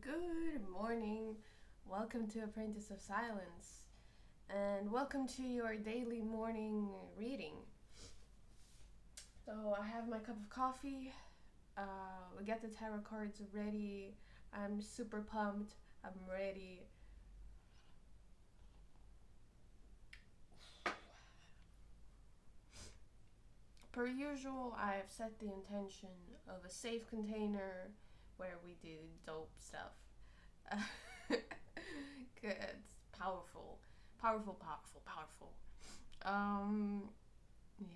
Good morning. Welcome to Apprentice of Silence, and welcome to your daily morning reading. So, I have my cup of coffee. We get the tarot cards ready. I'm super pumped. I'm ready. Per usual, I've set the intention of a safe container where we do dope stuff. Good. Powerful. Powerful, powerful, powerful.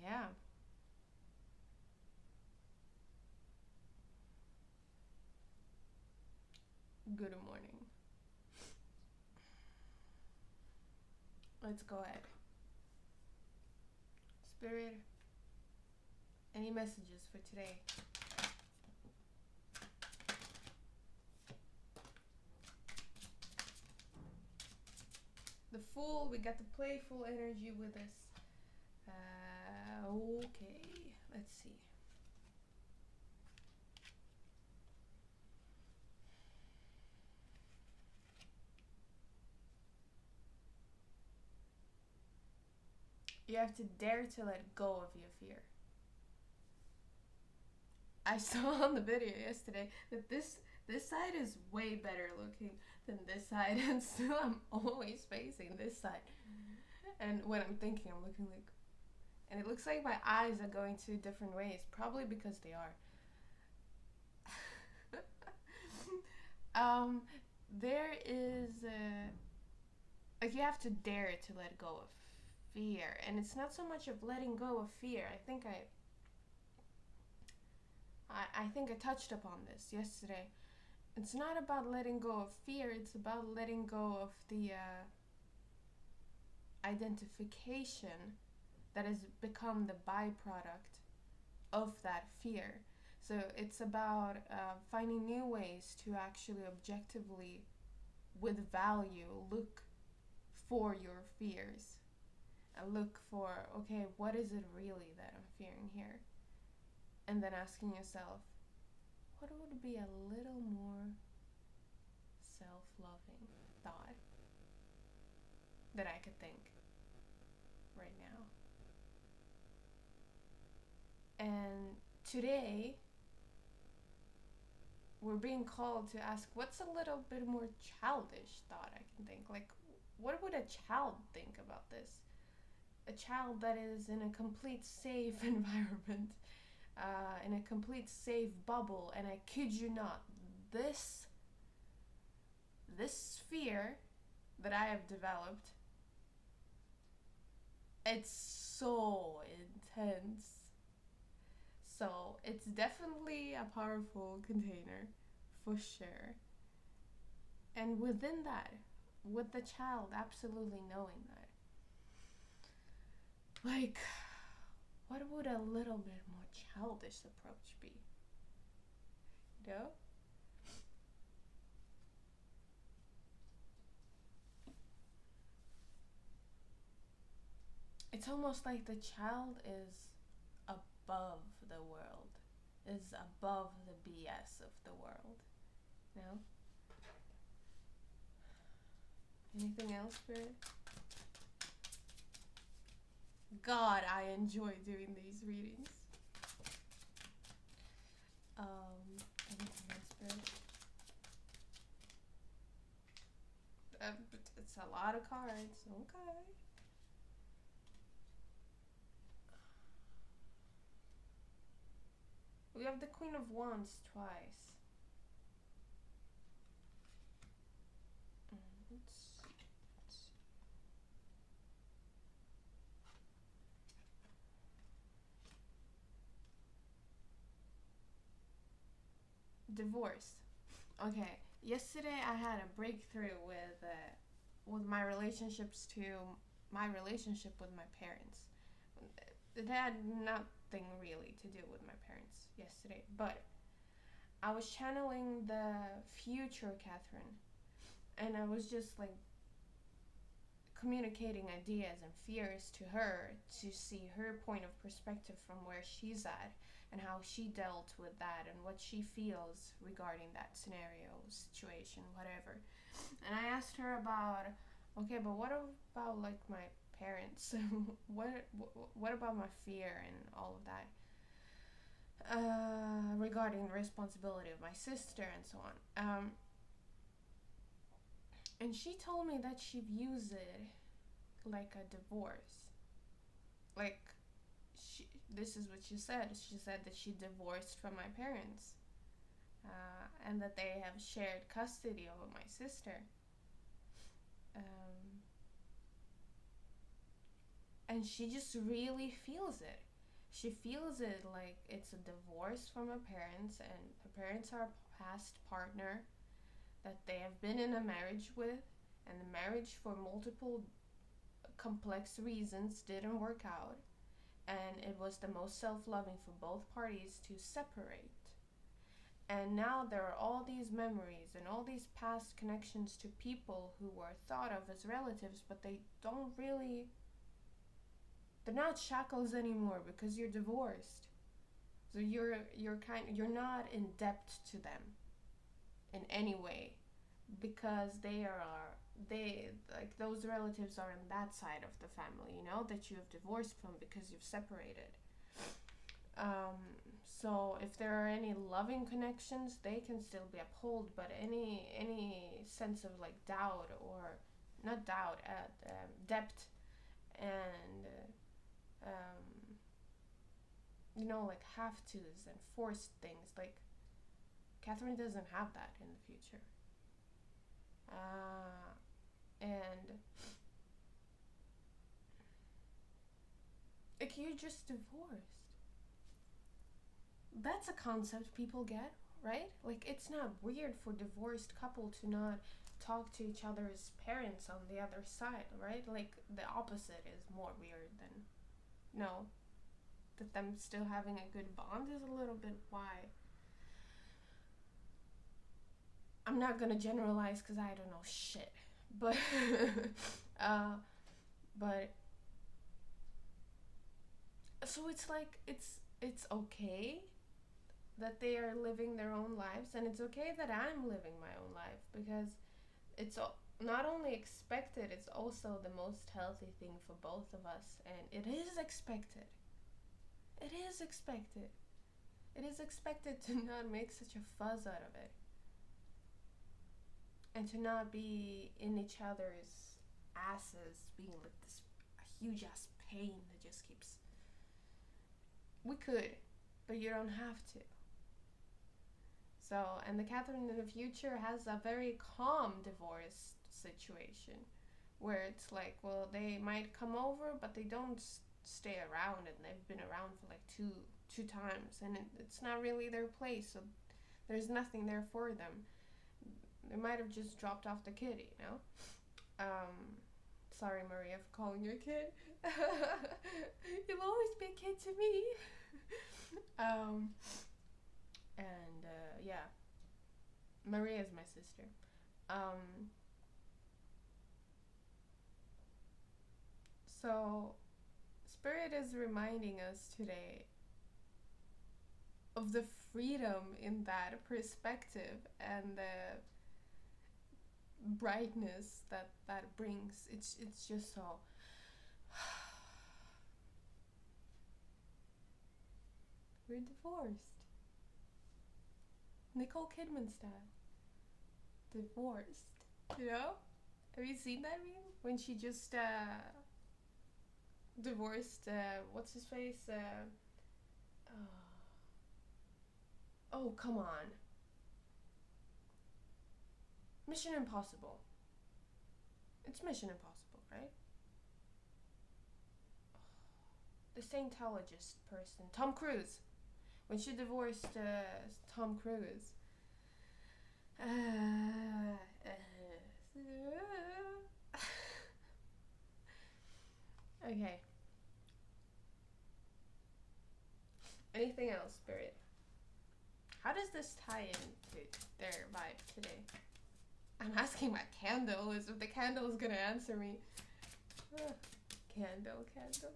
Yeah. Good morning. Let's go ahead. Spirit, any messages for today? The Fool, we got the playful energy with us. Okay, let's see. You have to dare to let go of your fear. I saw on the video yesterday that this side is way better looking than this side, and still I'm always facing this side. And when I'm thinking, I'm looking like, and it looks like my eyes are going two different ways, probably because they are. There is like, you have to dare to let go of fear, and it's not so much of letting go of fear. I think I touched upon this yesterday. It's not about letting go of fear, it's about letting go of the identification that has become the byproduct of that fear. So it's about finding new ways to actually objectively, with value, look for your fears and look for, okay, what is it really that I'm fearing here? And then asking yourself, what would be a little more self-loving thought that I could think right now? And today, we're being called to ask, what's a little bit more childish thought I can think? Like, what would a child think about this? A child that is in a complete safe environment, in a complete safe bubble, and I kid you not, this fear that I have developed, it's so intense. So it's definitely a powerful container, for sure. And within that, with the child absolutely knowing that, like, what would a little bit more childish approach be? You know? It's almost like the child is above the world, is above the BS of the world. You know? Anything else, Spirit? God, I enjoy doing these readings. Anything else, Spirit? It's a lot of cards. Okay. We have the Queen of Wands twice. Divorce. Okay. Yesterday I had a breakthrough with my relationships to my relationship with my parents. It had nothing really to do with my parents yesterday, but I was channeling the future Catherine, and I was just like communicating ideas and fears to her to see her point of perspective from where she's at and how she dealt with that and what she feels regarding that scenario, situation, whatever. And I asked her about, okay, but what about like my parents? what about my fear and all of that? Regarding the responsibility of my sister and so on. And she told me that she views it like a divorce. Like, this is what she said. She said that she divorced from my parents. And that they have shared custody over my sister. And she just really feels it. She feels it like it's a divorce from her parents, and her parents are a past partner that they have been in a marriage with, and the marriage for multiple complex reasons didn't work out, and it was the most self-loving for both parties to separate. And now there are all these memories and all these past connections to people who were thought of as relatives, but they don't really, they're not shackles anymore because you're divorced. So you're not in debt to them in any way, because they like those relatives are on that side of the family, you know, that you have divorced from because you've separated. So if there are any loving connections, they can still be upheld, but any sense of like doubt, or not doubt, debt, and you know, like have to's and forced things, like Catherine doesn't have that in the future. And like, you're just divorced. That's a concept people get, right? Like, it's not weird for divorced couple to not talk to each other's parents on the other side, right? Like, the opposite is more weird than, no, that them still having a good bond is a little bit why. I'm not gonna generalize because I don't know shit, but but so it's like it's okay that they are living their own lives, and it's okay that I'm living my own life, because it's not only expected, it's also the most healthy thing for both of us, and it is expected. It is expected. It is expected to not make such a fuzz out of it, and to not be in each other's asses, being like this huge ass pain that just keeps. We could, but you don't have to. So, and the Catherine in the future has a very calm divorce situation, where it's like, well, they might come over, but they don't stay around, and they've been around for like two times, and it's not really their place, so there's nothing there for them. They might have just dropped off the kid, you know? Sorry, Maria, for calling you a kid. You'll always be a kid to me. Yeah. Maria's my sister. So, Spirit is reminding us today of the freedom in that perspective, and the brightness that brings. It's just so we're divorced, Nicole Kidman style. Divorced, you know? Have you seen that meme when she just divorced what's his face, oh, come on, Mission Impossible. It's Mission Impossible, right? The Scientologist person, Tom Cruise. When she divorced Tom Cruise. Okay. Anything else, Spirit? How does this tie into their vibe today? I'm asking my candle as if the candle is gonna answer me. Ah, candle, candle.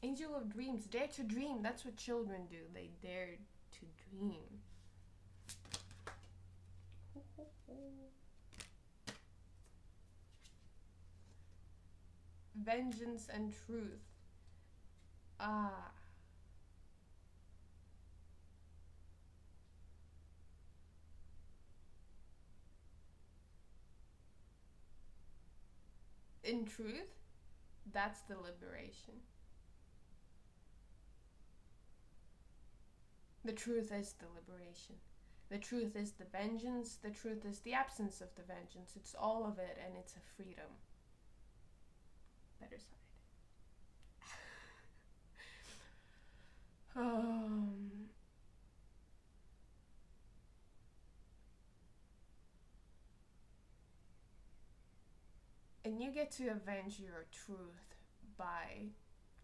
Angel of dreams, dare to dream. That's what children do. They dare to dream. Vengeance and truth. Ah. In truth, that's the liberation. The truth is the liberation. The truth is the vengeance. The truth is the absence of the vengeance. It's all of it, and it's a freedom. Better side. And you get to avenge your truth by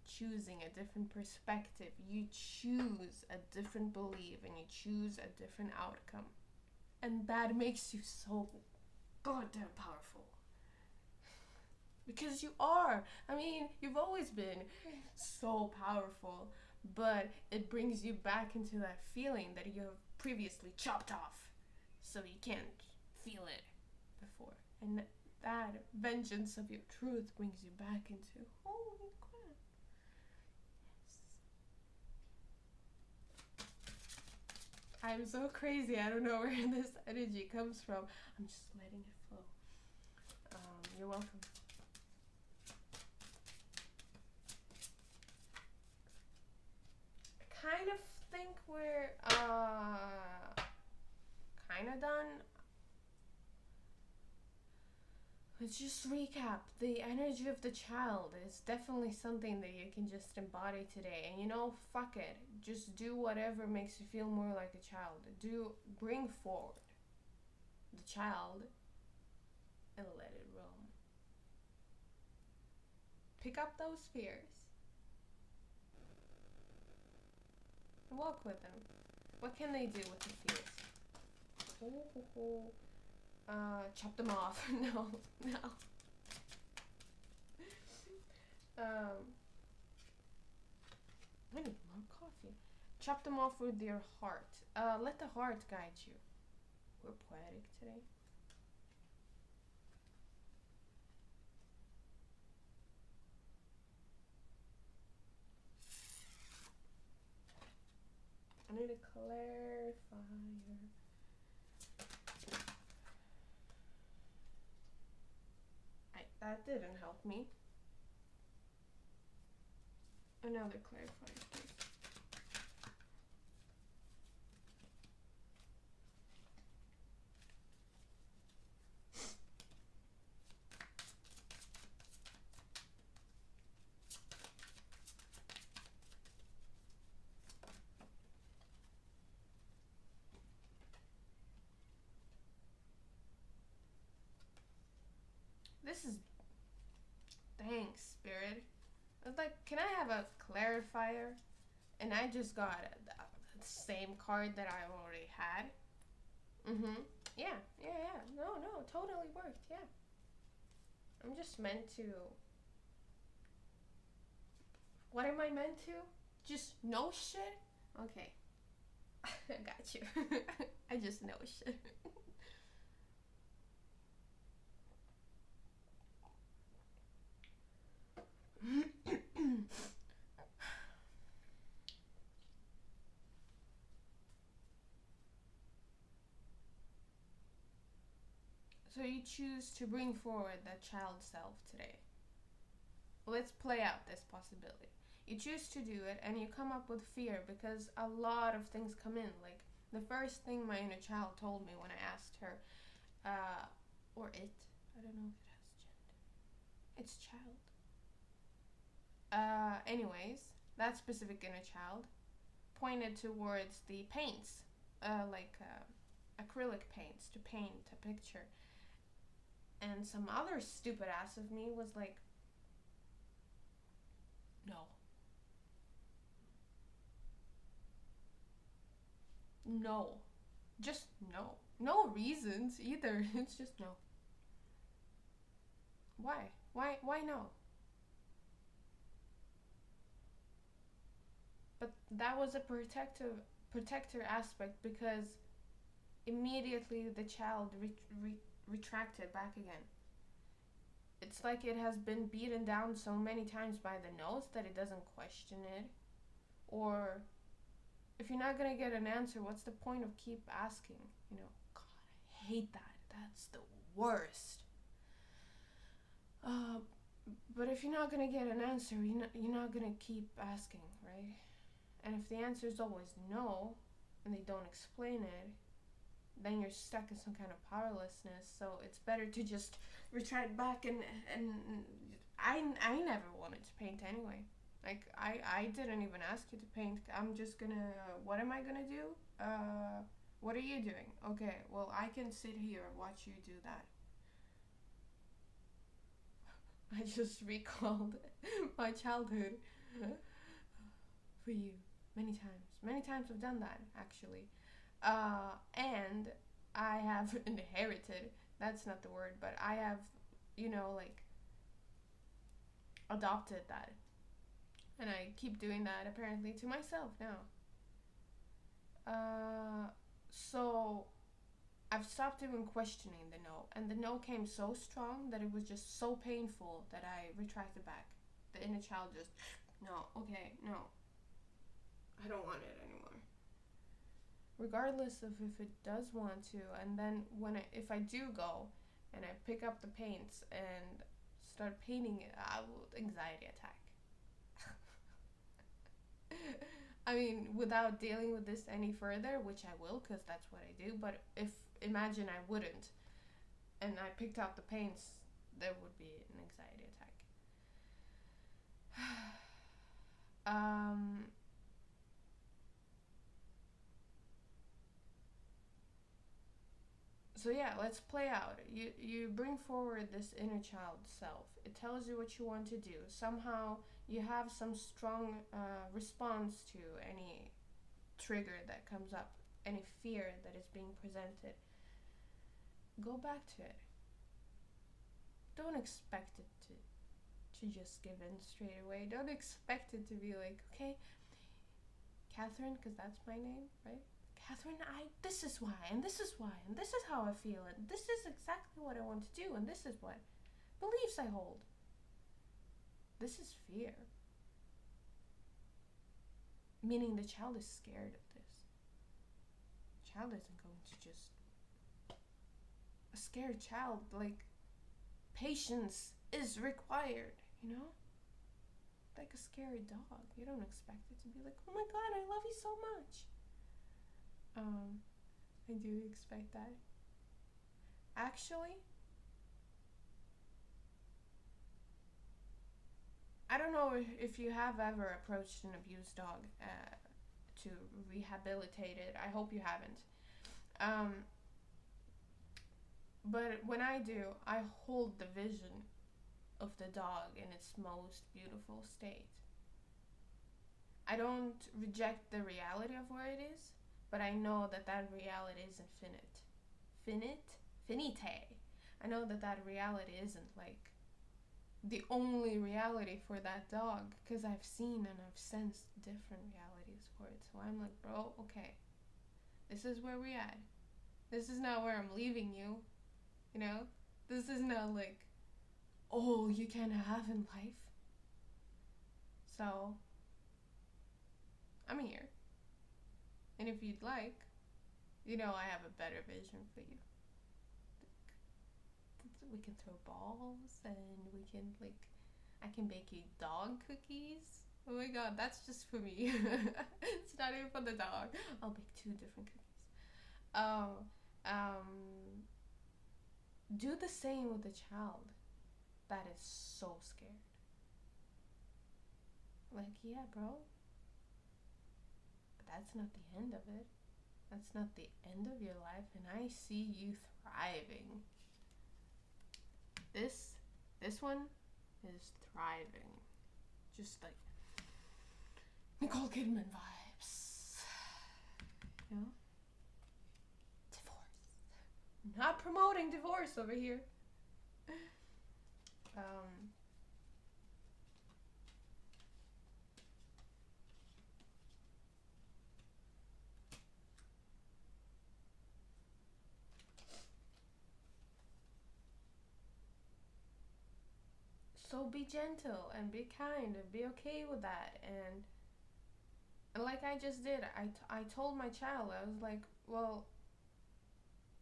choosing a different perspective. You choose a different belief and you choose a different outcome. And that makes you so goddamn powerful. Because you are. I mean, you've always been so powerful, but it brings you back into that feeling that you have previously chopped off, so you can't feel it before. And that vengeance of your truth brings you back into, holy crap. Yes. I'm so crazy. I don't know where this energy comes from. I'm just letting it flow. You're welcome. I kind of think we're kind of done. Let's just recap. The energy of the child is definitely something that you can just embody today. And fuck it. Just do whatever makes you feel more like a child. Bring forward the child and let it roam. Pick up those fears and walk with them. What can they do with the fears? Chop them off. No. I need more coffee. Chop them off with your heart. Let the heart guide you. We're poetic today. I need a clarifier. That didn't help me. Another clarifier, please. This is... Thanks, Spirit. I was like, can I have a clarifier? And I just got the same card that I already had. Yeah. No, totally worked, yeah. I'm just meant to... What am I meant to? Just know shit? Okay. I got you. I just know shit. So you choose to bring forward that child self today. Let's play out this possibility. You choose to do it and you come up with fear because a lot of things come in. Like the first thing my inner child told me when I asked her, or it, I don't know if it has gender. It's child. Anyways, that specific inner child pointed towards the paints, acrylic paints to paint a picture. And some other stupid ass of me was like, no. No. Just no. No reasons either. It's just no. Why no? But that was a protector aspect, because immediately the child retracted back again. It's like it has been beaten down so many times by the nose that it doesn't question it. Or if you're not gonna get an answer, what's the point of keep asking? You know, God, I hate that. That's the worst. But if you're not gonna get an answer, you're not gonna keep asking, right? And if the answer is always no, and they don't explain it, then you're stuck in some kind of powerlessness. So it's better to just retract back, and I never wanted to paint anyway. Like I didn't even ask you to paint. I'm just gonna. What am I gonna do? What are you doing? Okay, well I can sit here and watch you do that. I just recalled my childhood for you many times. Many times I've done that actually, and I have inherited. That's not the word, but I have, like adopted that, and I keep doing that apparently to myself now. So I've stopped even questioning the no, and the no came so strong that it was just so painful that I retracted back. The inner child just, no, okay, no, I don't want it anymore. Regardless of if it does want to, and then if I do go and I pick up the paints and start painting it, I will anxiety attack. I mean, without dealing with this any further, which I will, because that's what I do. But if imagine I wouldn't, and I picked out the paints, there would be an anxiety attack. So yeah, let's play out. You bring forward this inner child self. It tells you what you want to do. Somehow you have some strong response to any trigger that comes up, any fear that is being presented. Go back to it. Don't expect it to just give in straight away. Don't expect it to be like, okay, Catherine, because that's my name, right? Catherine, this is why, and this is why, and this is how I feel, and this is exactly what I want to do, and this is what beliefs I hold. This is fear. Meaning the child is scared of this. The child isn't going to just... A scared child, like, patience is required, you know? Like a scary dog. You don't expect it to be like, oh my God, I love you so much. I do expect that. Actually, I don't know if you have ever approached an abused dog to rehabilitate it. I hope you haven't. But when I do, I hold the vision of the dog in its most beautiful state. I don't reject the reality of where it is, but I know that reality isn't finite. I know that reality isn't like the only reality for that dog, because I've seen and I've sensed different realities for it. So I'm like, bro, okay, this is where we're at. This is not where I'm leaving you, you know? This is not like all you can have in life. So I'm here. And if you'd like, I have a better vision for you. We can throw balls, and we can, I can bake you dog cookies. Oh my God, that's just for me. It's not even for the dog. I'll bake 2 different cookies. Do the same with the child that is so scared. Like, yeah, bro, but that's not the end of it. That's not the end of your life, and I see you thriving. This one is thriving. Just like Nicole Kidman vibes. You know? Divorce. Not promoting divorce over here. Um, so be gentle and be kind and be okay with that. And like I just did, I told my child, I was like, well,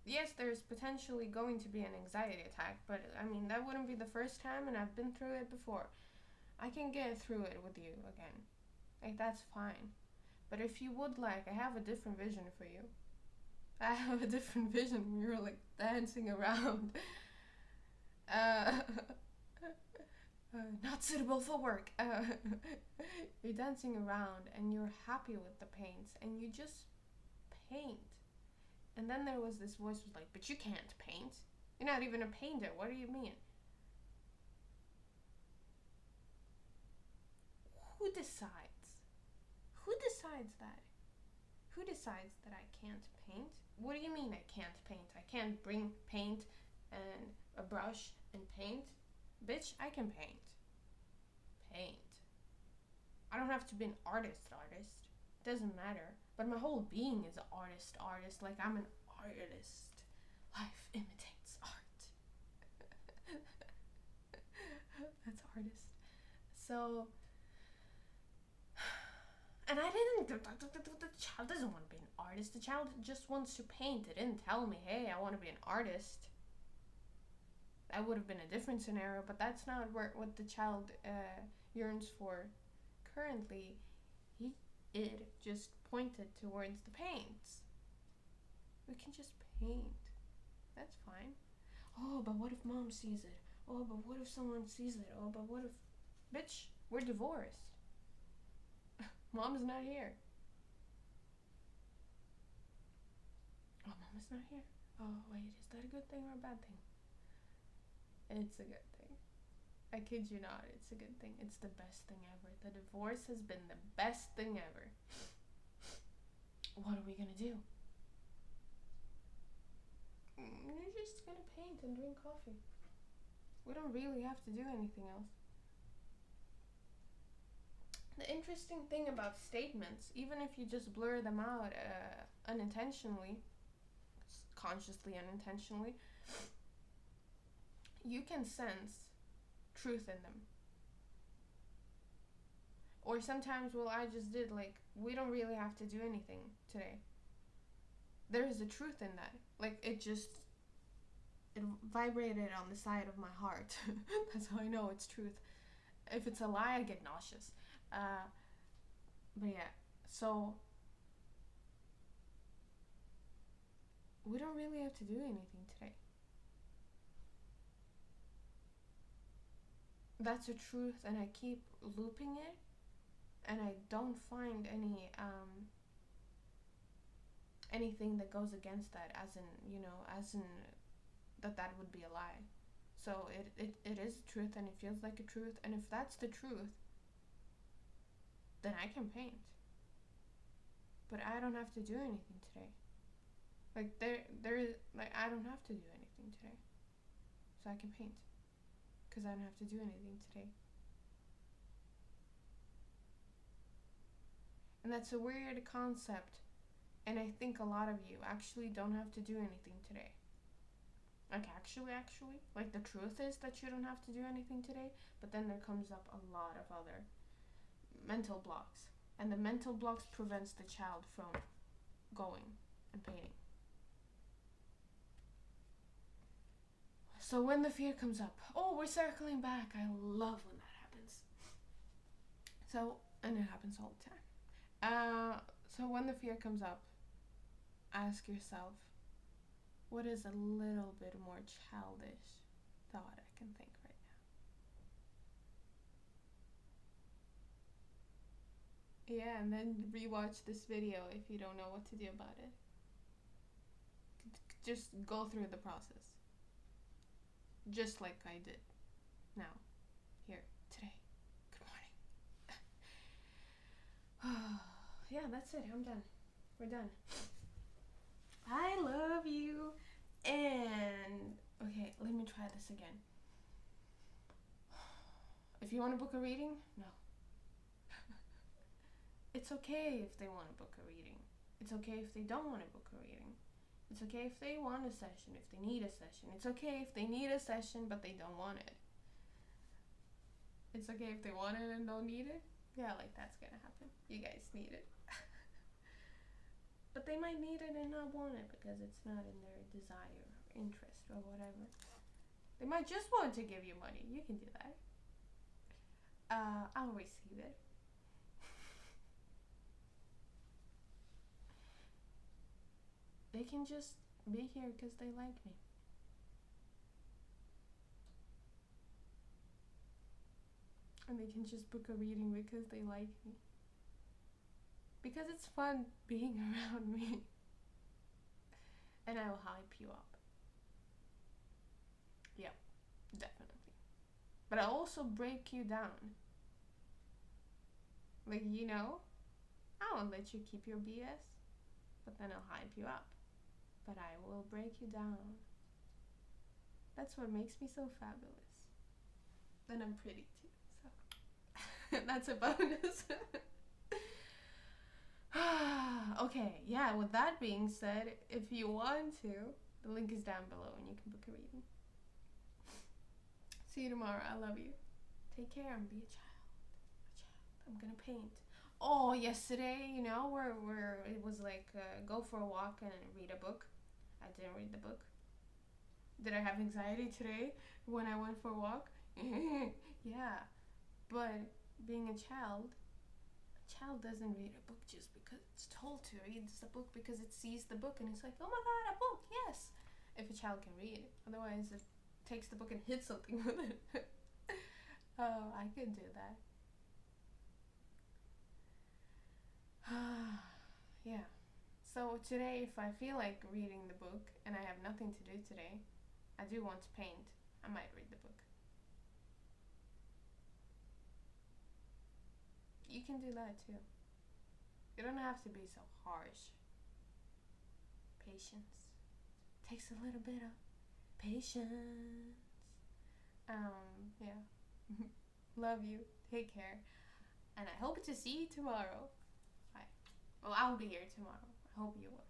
yes, there's potentially going to be an anxiety attack, but I mean, that wouldn't be the first time, and I've been through it before. I can get through it with you again. Like, that's fine. But if you would like, I have a different vision for you. I have a different vision when you're like dancing around. Uh, not suitable for work. You're dancing around and you're happy with the paints and you just paint. And then there was this voice was like, but you can't paint. You're not even a painter. What do you mean? Who decides? Who decides that? Who decides that I can't paint? What do you mean I can't paint? I can't bring paint and a brush and paint? Bitch, I can paint. Paint. I don't have to be an artist. It doesn't matter. But my whole being is an artist. Like, I'm an artist. Life imitates art. That's artist. So, and I didn't, the child doesn't want to be an artist. The child just wants to paint. It didn't tell me, hey, I want to be an artist. That would have been a different scenario, but that's not what the child yearns for currently. It just pointed towards the paints. We can just paint. That's fine. Oh, but what if mom sees it? Oh, but what if someone sees it? Oh, but what if... Bitch, we're divorced. Mom's not here. Oh, mom is not here. Oh, wait, is that a good thing or a bad thing? It's a good thing. I kid you not, it's a good thing. It's the best thing ever. The divorce has been the best thing ever. What are we gonna do? We're just gonna paint and drink coffee. We don't really have to do anything else. The interesting thing about statements, even if you just blur them out unintentionally, consciously, unintentionally, you can sense truth in them. Or sometimes, well, I just did, like, we don't really have to do anything today. There is a truth in that. Like, it vibrated on the side of my heart. That's how I know it's truth. If it's a lie, I get nauseous. But yeah, so we don't really have to do anything today. That's a truth, and I keep looping it, and I don't find anything that goes against that, as in that would be a lie. So it is a truth, and it feels like a truth, and if that's the truth, then I can paint. But I don't have to do anything today. Like, there is, like, I don't have to do anything today. So I can paint. Because I don't have to do anything today. And that's a weird concept. And I think a lot of you actually don't have to do anything today. Like, actually, like, the truth is that you don't have to do anything today, but then there comes up a lot of other mental blocks. And the mental blocks prevents the child from going and painting. So when the fear comes up, oh, we're circling back. I love when that happens. So, and it happens all the time. So when the fear comes up, ask yourself, what is a little bit more childish thought I can think right now? Yeah, and then rewatch this video if you don't know what to do about it. Just go through the process. Just like I did. Now. Here. Today. Good morning. Yeah, that's it. I'm done. We're done. I love you. And okay, let me try this again. If you want to book a reading, no. It's okay if they want to book a reading. It's okay if they don't want to book a reading. It's okay if they want a session, if they need a session. It's okay if they need a session but they don't want it. It's okay if they want it and don't need it. Yeah, like that's gonna happen. You guys need it. But they might need it and not want it because it's not in their desire or interest or whatever. They might just want to give you money. You can do that. I'll receive it. They can just be here because they like me. And they can just book a reading because they like me. Because it's fun being around me. And I will hype you up. Yeah, definitely. But I'll also break you down. Like, I won't let you keep your BS. But then I'll hype you up. But I will break you down. That's what makes me so fabulous. And I'm pretty too, so that's a bonus. Okay, yeah, with that being said, if you want to, the link is down below and you can book a reading. See you tomorrow. I love you. Take care and be a child. I'm gonna paint. Oh, yesterday, where it was like go for a walk and read a book. I didn't read the book. Did I have anxiety today when I went for a walk? Yeah. But being a child doesn't read a book just because it's told to. It reads the book because it sees the book and it's like, oh my god, a book, yes. If a child can read. Otherwise, it takes the book and hits something with it. Oh, I could do that. Yeah. So today, if I feel like reading the book and I have nothing to do today, I do want to paint, I might read the book. You can do that too. You don't have to be so harsh. Patience. Takes a little bit of patience. Yeah. Love you. Take care. And I hope to see you tomorrow. Bye. Well, I'll be here tomorrow. I hope you will.